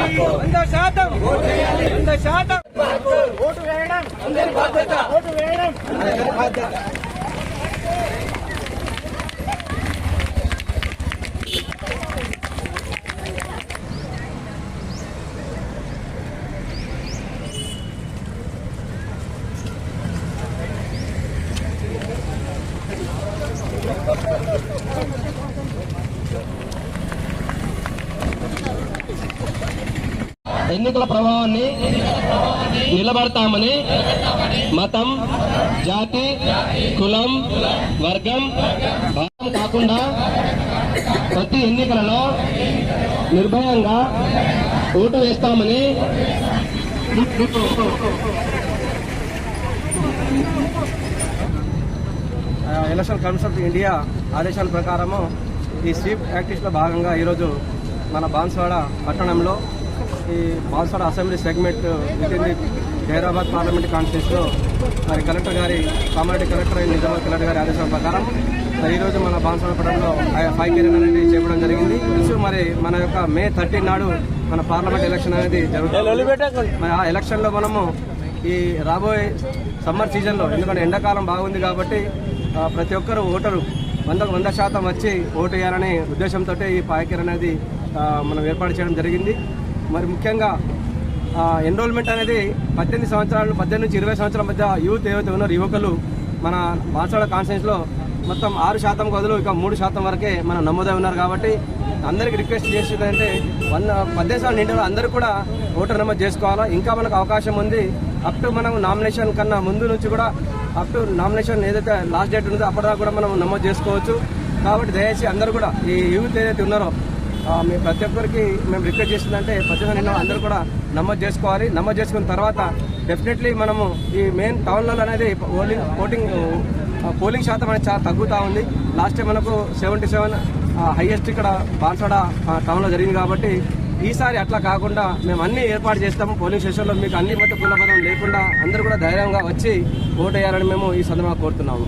100% vote వేయడం అందరి బాధ్యత. ఓటు వేయడం అందరి బాధ్యత. ఎన్నికల ప్రభావాన్ని నిలబడతామని మతం, జాతి, కులం, వర్గం భావం కాకుండా ప్రతి ఎన్నికలలో నిర్భయంగా ఓటు వేస్తామని ఎలక్షన్ కమిషన్ ఆఫ్ ఇండియా ఆదేశాల ప్రకారము ఈ స్వీప్ యాక్టివిటీలో భాగంగా ఈరోజు మన బాన్స్వాడ పట్టణంలో ఈ Banswada assembly segment within the Hyderabad parliament కాన్స్టిట్యూన్సీలో మరి కలెక్టర్ గారి కామారెడ్డి కలెక్టర్ నిజామాబాద్ కలెక్టర్ గారి ఆదేశాల ప్రకారం మరి ఈరోజు మన బాన్స్వాడ పట్టణంలో 5K రన్ అనేది చేయడం జరిగింది. మరి మన యొక్క మే 13 నాడు మన పార్లమెంట్ ఎలక్షన్ అనేది జరుగుతుంది. మరి ఆ ఎలక్షన్లో మనము ఈ రాబోయే సమ్మర్ సీజన్లో, ఎందుకంటే ఎండాకాలం బాగుంది కాబట్టి ప్రతి ఒక్కరు ఓటరు 100% వచ్చి ఓటు వేయాలనే ఉద్దేశంతో ఈ 5K రన్ అనేది మనం ఏర్పాటు చేయడం జరిగింది. మరి ముఖ్యంగా ఎన్రోల్మెంట్ అనేది 18 నుంచి 20 సంవత్సరాల మధ్య యూత్ ఏవైతే ఉన్నారో యువకులు మన బాన్స్వాడ కాన్స్టిట్యూన్సీలో మొత్తం 6% బదులు ఇక 3% వరకే మనం నమోదై ఉన్నారు. కాబట్టి అందరికీ రిక్వెస్ట్ చేసేదంటే 18 సంవత్సరాలు నిండిన అందరూ కూడా ఓటర్ నమోదు చేసుకోవాలా. ఇంకా మనకు అవకాశం ఉంది. అప్ టు మనం నామినేషన్ కన్నా ముందు నుంచి కూడా అప్ టు నామినేషన్ ఏదైతే లాస్ట్ డేట్ ఉందో అప్పటిదాకా కూడా మనం నమోదు చేసుకోవచ్చు. కాబట్టి దయచేసి అందరూ కూడా ఈ యూత్ ఏదైతే ఉన్నారో మీ ప్రతి ఒక్కరికి మేము రిక్వెస్ట్ చేస్తుందంటే 18 నిన్న అందరూ కూడా నమోదు చేసుకోవాలి. నమోదు చేసుకున్న తర్వాత డెఫినెట్లీ మనము ఈ మెయిన్ టౌన్లలో అనేది పోలింగ్ శాతం అనేది చాలా తగ్గుతూ ఉంది. లాస్ట్ టైం మనకు 77 హైయెస్ట్ ఇక్కడ బాన్స్వాడ టౌన్లో జరిగింది. కాబట్టి ఈసారి అట్లా కాకుండా మేము అన్ని ఏర్పాటు చేస్తాము. పోలింగ్ స్టేషన్లో మీకు అన్ని మత కులబదం లేకుండా అందరూ కూడా ధైర్యంగా వచ్చి ఓటు వేయాలని మేము ఈ సందర్భంగా కోరుతున్నాము.